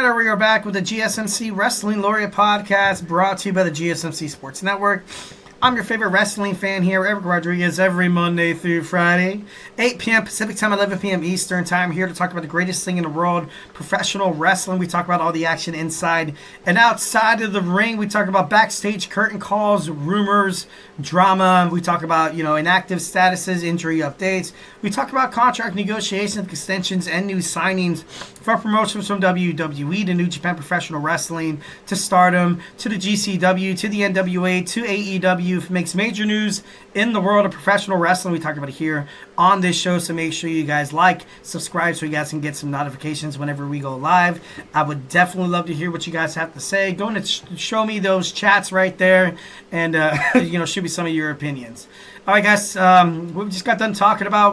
right, we are back with the GSMC Wrestling Laureate podcast brought to you by the GSMC Sports Network. I'm your favorite wrestling fan here, Raquel Rodriguez, every Monday through Friday, 8 p.m. Pacific Time, 11 p.m. Eastern Time, here to talk about the greatest thing in the world, professional wrestling. We talk about all the action inside and outside of the ring. We talk about backstage curtain calls, rumors, drama. We talk about, inactive statuses, injury updates. We talk about contract negotiations, extensions, and new signings for promotions from WWE to New Japan Professional Wrestling to Stardom to the GCW to the NWA to AEW. Makes major news in the world of professional wrestling. We talk about it here on this show, so make sure you guys subscribe so you guys can get some notifications whenever we go live. I would definitely love to hear what you guys have to say. Go and show me those chats right there and show me some of your opinions. All right, guys, we just got done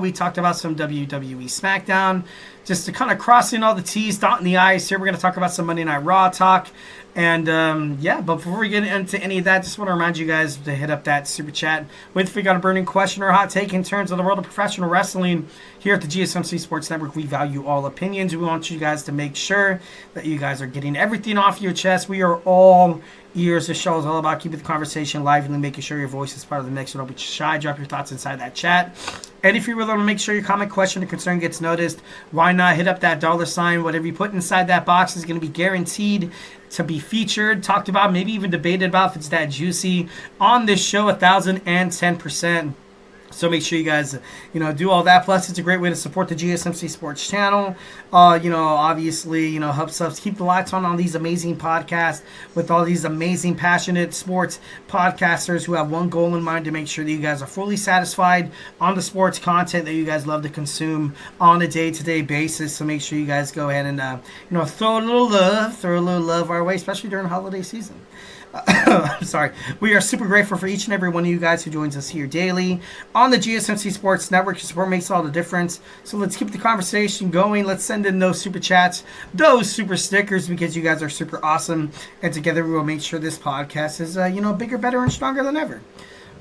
we talked about some WWE SmackDown, just to kind of crossing all the T's, dotting the I's here. We're going to talk about some Monday Night Raw talk. And, but before we get into any of that, just want to remind you guys to hit up that super chat if you got a burning question or hot take in terms of the world of professional wrestling. Here at the GSMC Sports Network, we value all opinions. We want you guys to make sure that you guys are getting everything off your chest. We are all ears. This show is all about keeping the conversation lively and making sure your voice is part of the mix. So don't be shy. Drop your thoughts inside that chat. And if you really want to make sure your comment, question, or concern gets noticed, why not hit up that $sign? Whatever you put inside that box is going to be guaranteed to be featured, talked about, maybe even debated about if it's that juicy on this show 1,010%. So make sure you guys, do all that. Plus, it's a great way to support the GSMC Sports channel. Obviously, helps us keep the lights on these amazing podcasts with all these amazing, passionate sports podcasters who have one goal in mind, to make sure that you guys are fully satisfied on the sports content that you guys love to consume on a day-to-day basis. So make sure you guys go ahead and, throw a little love our way, especially during holiday season. I'm sorry. We are super grateful for each and every one of you guys who joins us here daily on the GSMC Sports Network. Your support makes all the difference. So let's keep the conversation going. Let's send in those super chats, those super stickers, because you guys are super awesome. And together we will make sure this podcast is, bigger, better, and stronger than ever.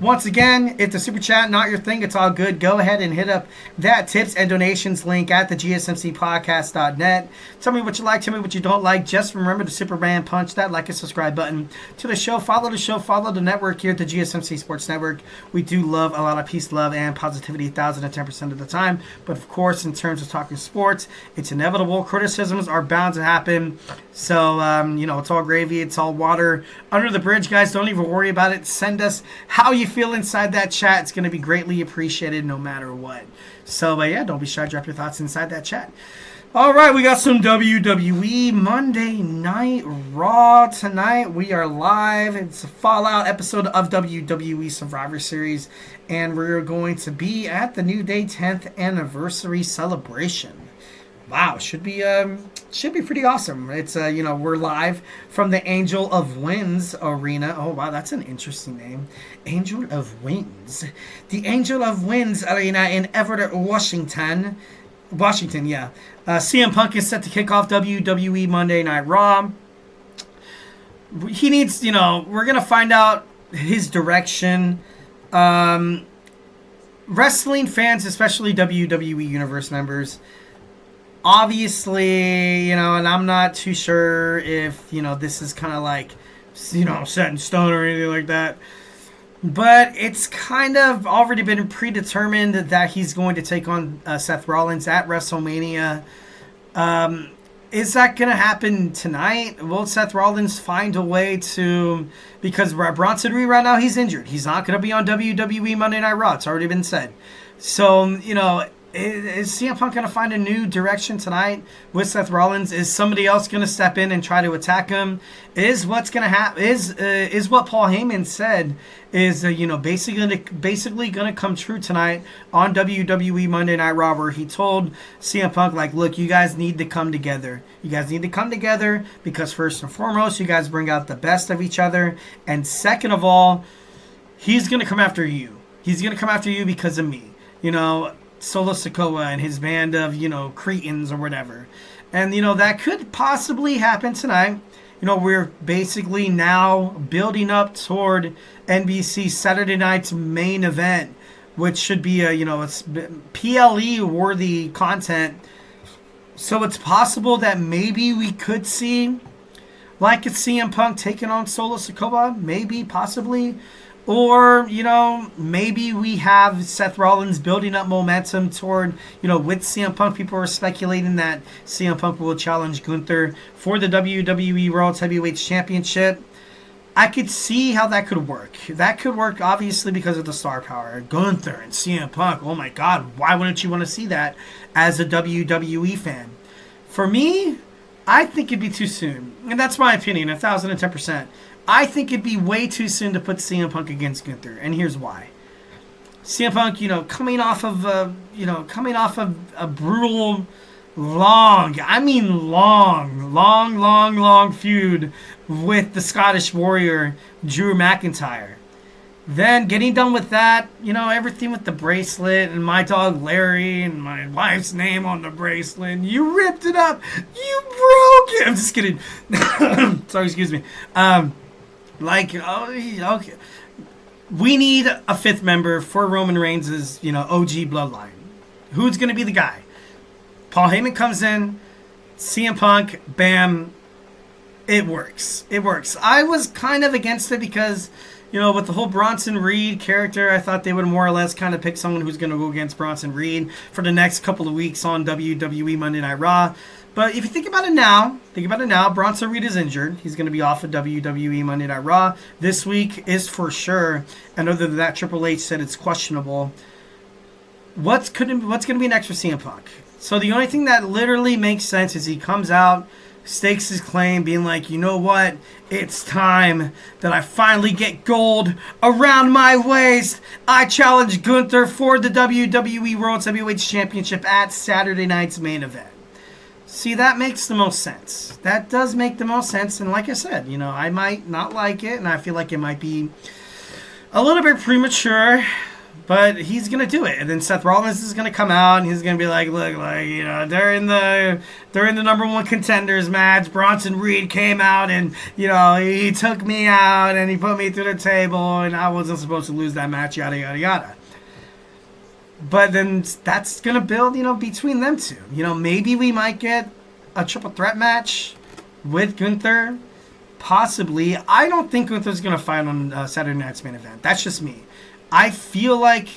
Once again, if the super chat not your thing, it's all good. Go ahead and hit up that tips and donations link at the GSMCpodcast.net. Tell me what you like, tell me what you don't like. Just remember to Superman punch that like and subscribe button to the show. Follow the network here at the GSMC Sports Network. We do love a lot of peace, love, and positivity 1,010% of the time. But of course, in terms of talking sports, it's inevitable. Criticisms are bound to happen. So, it's all gravy. It's all water under the bridge, guys. Don't even worry about it. Send us how you feel inside that chat. It's going to be greatly appreciated no matter what. So, don't be shy. Drop your thoughts inside that chat. All right, we got some WWE Monday Night Raw tonight. We are live. It's a Fallout episode of WWE Survivor Series, and we're going to be at the New Day 10th anniversary celebration. Wow, should be pretty awesome. It's we're live from the Angel of Winds Arena. Oh wow, that's an interesting name. Angel of Winds. The Angel of Winds Arena in Everett, Washington, yeah. CM Punk is set to kick off WWE Monday Night Raw. He needs, we're going to find out his direction. Wrestling fans, especially WWE Universe members, obviously, and I'm not too sure if, this is kind of like, set in stone or anything like that. But it's kind of already been predetermined that he's going to take on Seth Rollins at WrestleMania. Is that going to happen tonight? Will Seth Rollins find a way to... Because Bronson Reed right now, he's injured. He's not going to be on WWE Monday Night Raw. It's already been said. So, is CM Punk going to find a new direction tonight with Seth Rollins? Is somebody else going to step in and try to attack him? Is what's going to happen? Is what Paul Heyman said is basically going to come true tonight on WWE Monday Night Raw, where he told CM Punk, look, you guys need to come together. You guys need to come together because first and foremost, you guys bring out the best of each other, and second of all, he's going to come after you. He's going to come after you because of me. Solo Sikoa and his band of, Cretans or whatever. And, that could possibly happen tonight. We're basically now building up toward NBC Saturday night's main event, which should be it's PLE-worthy content So it's possible that maybe we could see like it's CM Punk taking on Solo Sikoa, maybe, possibly. Or, maybe we have Seth Rollins building up momentum toward, with CM Punk. People are speculating that CM Punk will challenge Gunther for the WWE World Heavyweight Championship. I could see how that could work. That could work, obviously, because of the star power. Gunther and CM Punk, oh my God, why wouldn't you want to see that as a WWE fan? For me, I think it'd be too soon. And that's my opinion, 1,010%. I think it'd be way too soon to put CM Punk against Gunther, and here's why. CM Punk, coming off of a brutal, long feud with the Scottish Warrior Drew McIntyre. Then getting done with that, everything with the bracelet and my dog Larry and my wife's name on the bracelet. You ripped it up. You broke it. I'm just kidding. Sorry, excuse me. Okay. We need a fifth member for Roman Reigns' OG bloodline. Who's going to be the guy? Paul Heyman comes in, CM Punk, bam. It works. I was kind of against it because, with the whole Bronson Reed character, I thought they would more or less kind of pick someone who's going to go against Bronson Reed for the next couple of weeks on WWE Monday Night Raw. But if you think about it now, Bronson Reed is injured. He's going to be off of WWE Monday Night Raw. This week is for sure. And other than that, Triple H said it's questionable. What's going to be next for CM Punk? So the only thing that literally makes sense is he comes out, stakes his claim, being like, you know what? It's time that I finally get gold around my waist. I challenge Gunther for the WWE World Heavyweight Championship at Saturday night's main event. See, that makes the most sense. That does make the most sense. And like I said, I might not like it, and I feel like it might be a little bit premature, but he's going to do it. And then Seth Rollins is going to come out, and he's going to be like, look, during the number one contenders match, Bronson Reed came out, and, he took me out, and he put me through the table, and I wasn't supposed to lose that match, yada, yada, yada. But then that's going to build, between them two. Maybe we might get a triple threat match with Gunther. Possibly. I don't think Gunther's going to fight on Saturday night's main event. That's just me. I feel like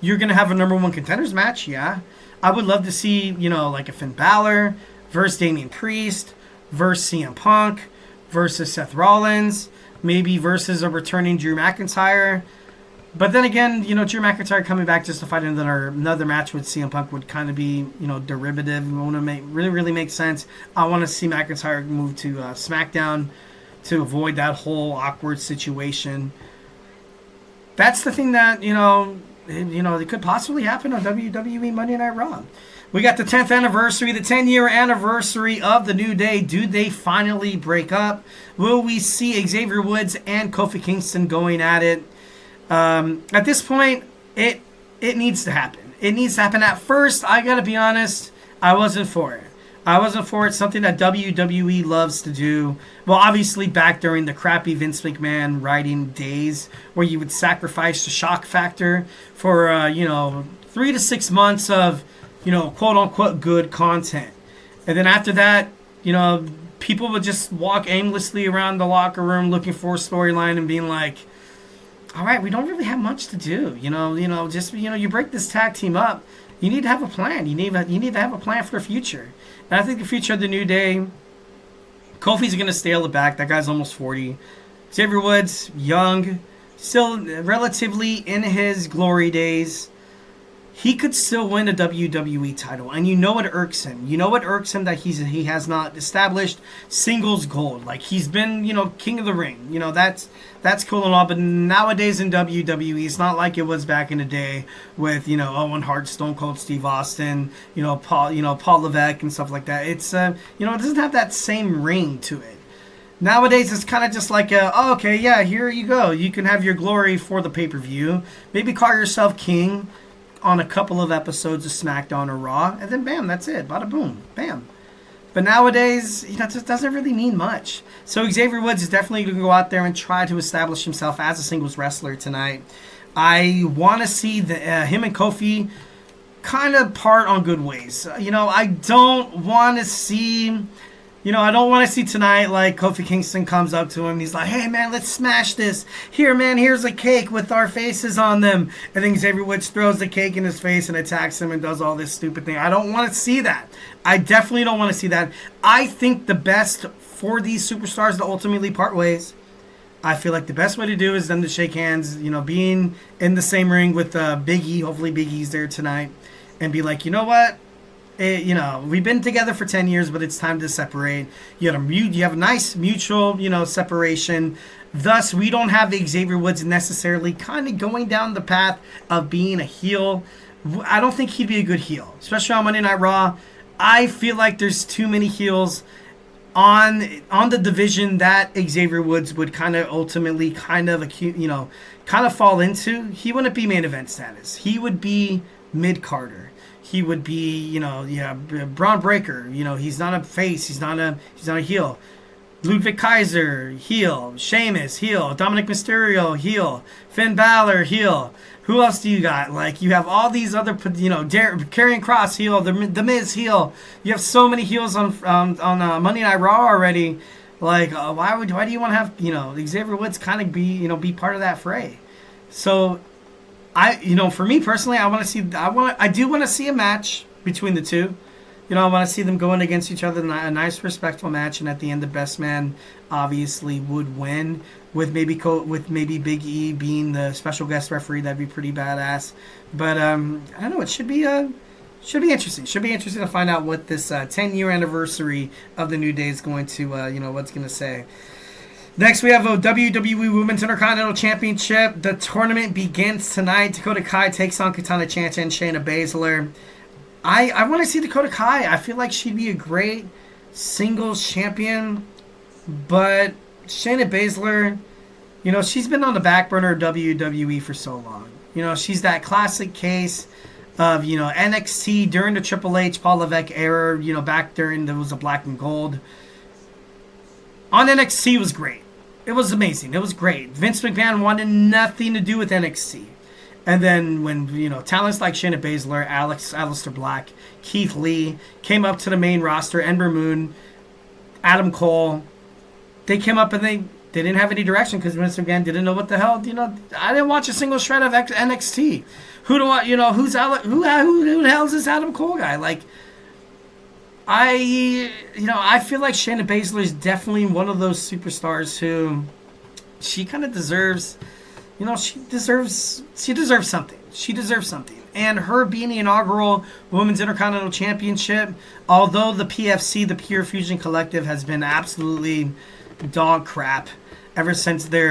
you're going to have a number one contenders match, yeah. I would love to see, like a Finn Balor versus Damien Priest versus CM Punk versus Seth Rollins, maybe versus a returning Drew McIntyre. But then again, Drew McIntyre coming back just to fight another match with CM Punk would kind of be, derivative. It won't really make sense. I want to see McIntyre move to SmackDown to avoid that whole awkward situation. That's the thing that, it could possibly happen on WWE Monday Night Raw. We got the 10th anniversary, the 10-year anniversary of The New Day. Do they finally break up? Will we see Xavier Woods and Kofi Kingston going at it? At this point, it needs to happen. It needs to happen. At first, I gotta be honest, I wasn't for it. Something that WWE loves to do. Well, obviously back during the crappy Vince McMahon writing days where you would sacrifice the shock factor for, 3 to 6 months of, quote unquote good content. And then after that, people would just walk aimlessly around the locker room looking for a storyline and being like, all right, we don't really have much to do. You break this tag team up. You need to have a plan. You need to have a plan for the future. And I think the future of the New Day, Kofi's going to stay on the back. That guy's almost 40. Xavier Woods, young, still relatively in his glory days. He could still win a WWE title, and it irks him. It irks him that he has not established singles gold. Like, he's been, king of the ring. That's cool and all, but nowadays in WWE, it's not like it was back in the day with, Owen Hart, Stone Cold Steve Austin, Paul Levesque and stuff like that. It's, it doesn't have that same ring to it. Nowadays, it's kind of just like, okay, yeah, here you go. You can have your glory for the pay-per-view. Maybe call yourself king on a couple of episodes of SmackDown or Raw, and then bam, that's it. Bada boom, bam. But nowadays, it just doesn't really mean much. So Xavier Woods is definitely going to go out there and try to establish himself as a singles wrestler tonight. I want to see him and Kofi kind of part on good ways. I don't want to see. I don't want to see tonight, like, Kofi Kingston comes up to him. He's like, hey, man, let's smash this. Here, man, here's a cake with our faces on them. And then Xavier Woods throws the cake in his face and attacks him and does all this stupid thing. I don't want to see that. I definitely don't want to see that. I think the best for these superstars to ultimately part ways, I feel like the best way to do is them to shake hands, being in the same ring with Big E. Hopefully Big E's there tonight. And be like, you know what? We've been together for 10 years, but it's time to separate. You have a nice mutual, separation. Thus, we don't have Xavier Woods necessarily kind of going down the path of being a heel. I don't think he'd be a good heel, especially on Monday Night Raw. I feel like there's too many heels on the division that Xavier Woods would kind of ultimately kind of fall into. He wouldn't be main event status. He would be mid-carder. He would be, Braun Breaker. He's not a face. He's not a heel. Ludwig Kaiser, heel. Sheamus, heel. Dominic Mysterio, heel. Finn Balor, heel. Who else do you got? Like, you have all these other, Karrion Kross, heel. The Miz, heel. You have so many heels on Monday Night Raw already. Like, why do you want to have, Xavier Woods kind of be part of that fray? So, for me personally, I do want to see a match between the two. I want to see them going against each other in a nice, respectful match, and at the end, the best man obviously would win. With maybe Big E being the special guest referee, that'd be pretty badass. But I don't know. It should be interesting. Should be interesting to find out what this 10-year anniversary of the New Day is going to what's going to say. Next, we have a WWE Women's Intercontinental Championship. The tournament begins tonight. Dakota Kai takes on Katana Chance and Shayna Baszler. I want to see Dakota Kai. I feel like she'd be a great singles champion. But Shayna Baszler, she's been on the back burner of WWE for so long. She's that classic case of, NXT during the Triple H, Paul Levesque era, back during there was a black and gold. On NXT was great. It was amazing. It was great. Vince McMahon wanted nothing to do with NXT. And then when, talents like Shayna Baszler, Aleister Black, Keith Lee came up to the main roster, Ember Moon, Adam Cole, they came up and they didn't have any direction because Vince McMahon didn't know what the hell, I didn't watch a single shred of NXT. Who the hell is this Adam Cole guy? Like, I feel like Shayna Baszler is definitely one of those superstars who she kind of deserves, she deserves something. She deserves something. And her being the inaugural Women's Intercontinental Championship, although the PFC, the Pure Fusion Collective, has been absolutely dog crap ever since they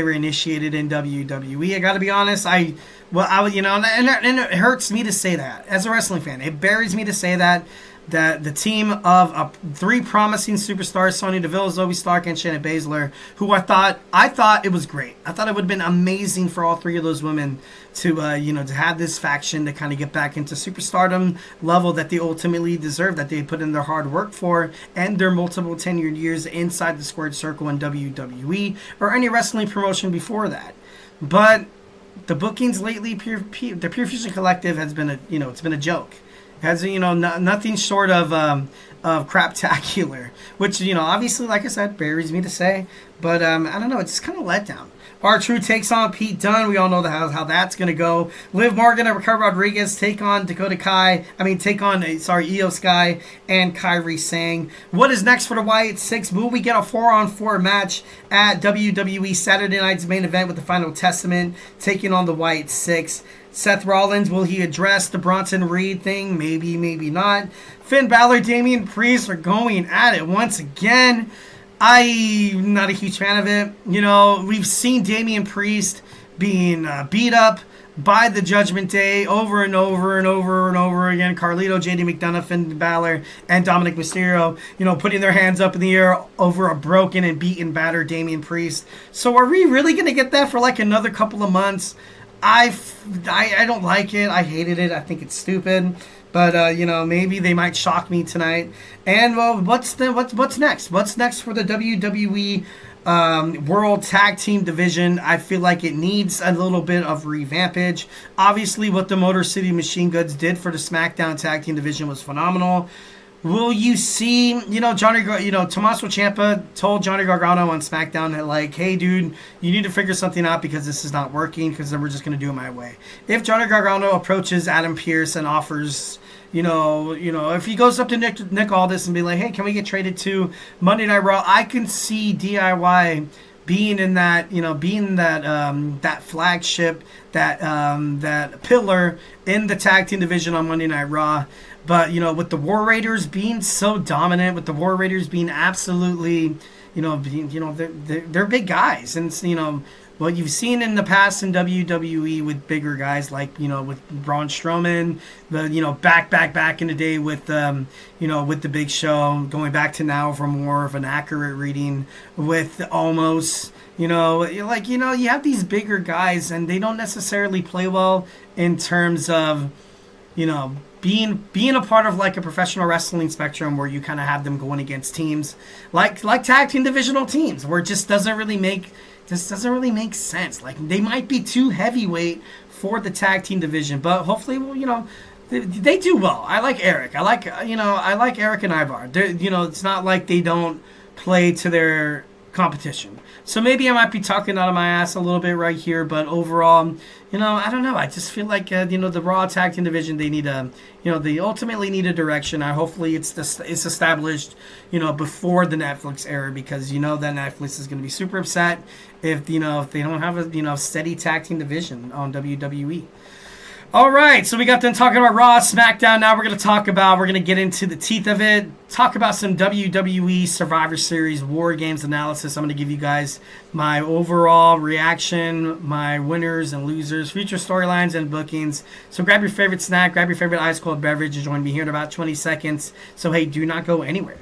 were initiated in WWE. I got to be honest, and it hurts me to say that as a wrestling fan. It buries me to say that the team of three promising superstars, Sonya Deville, Zoe Stark, and Shayna Baszler, who I thought it was great. I thought it would have been amazing for all three of those women to to have this faction to kind of get back into superstardom level that they ultimately deserve, that they put in their hard work for, and their multiple tenured years inside the squared circle in WWE or any wrestling promotion before that. But the bookings lately, the Pure Fusion Collective has been it's been a joke. Has nothing short of craptacular, which obviously, like I said, buries me to say, but I don't know, it's kind of let down. R-Truth takes on Pete Dunne. We all know how that's going to go. Liv Morgan and Raquel Rodriguez take on Io Sky and Kairi Sane. What is next for the Wyatt Six? Will we get a 4-on-4 match at WWE Saturday night's main event with the Final Testament taking on the Wyatt Six? Seth Rollins, will he address the Bronson Reed thing? Maybe, maybe not. Finn Balor, Damien Priest are going at it once again. I'm not a huge fan of it. We've seen Damien Priest being beat up by the Judgment Day over and over and over and over again. Carlito, JD McDonough, Finn Balor, and Dominic Mysterio, putting their hands up in the air over a broken and beaten, battered Damien Priest. So are we really going to get that for like another couple of months? I don't like it. I hated it. I think it's stupid. But maybe they might shock me tonight. And well, what's next? What's next for the WWE World Tag Team Division, I feel like it needs a little bit of revampage. Obviously, what the Motor City Machine Guns did for the SmackDown Tag Team Division was phenomenal. Will you see, Tommaso Ciampa told Johnny Gargano on SmackDown that, like, hey, dude, you need to figure something out because this is not working, because then we're just going to do it my way. If Johnny Gargano approaches Adam Pearce and offers, if he goes up to Nick Aldis and be like, hey, can we get traded to Monday Night Raw, I can see DIY being in that, that flagship, that pillar in the tag team division on Monday Night Raw. But, with the War Raiders being so dominant, with the War Raiders being absolutely, they're big guys. And, what you've seen in the past in WWE with bigger guys like, with Braun Strowman, back in the day with, with the Big Show, going back to now for more of an accurate reading with Almost, you have these bigger guys and they don't necessarily play well in terms of, being a part of like a professional wrestling spectrum where you kind of have them going against teams like tag team divisional teams where it just doesn't really make sense. Like they might be too heavyweight for the tag team division, but hopefully, they do well. I like Eric. I like Eric and Ivar. It's not like they don't play to their competition. So maybe I might be talking out of my ass a little bit right here, but overall, I don't know. I just feel like, the Raw Tag Team Division, they need they ultimately need a direction. Hopefully it's established, before the Netflix era, because that Netflix is going to be super upset if they don't have a steady tag team division on WWE. All right, so we got done talking about Raw, SmackDown. Now we're going to get into the teeth of it, talk about some WWE Survivor Series War Games analysis. I'm going to give you guys my overall reaction, my winners and losers, future storylines, and bookings. So grab your favorite snack, grab your favorite ice cold beverage, and join me here in about 20 seconds. So, hey, do not go anywhere.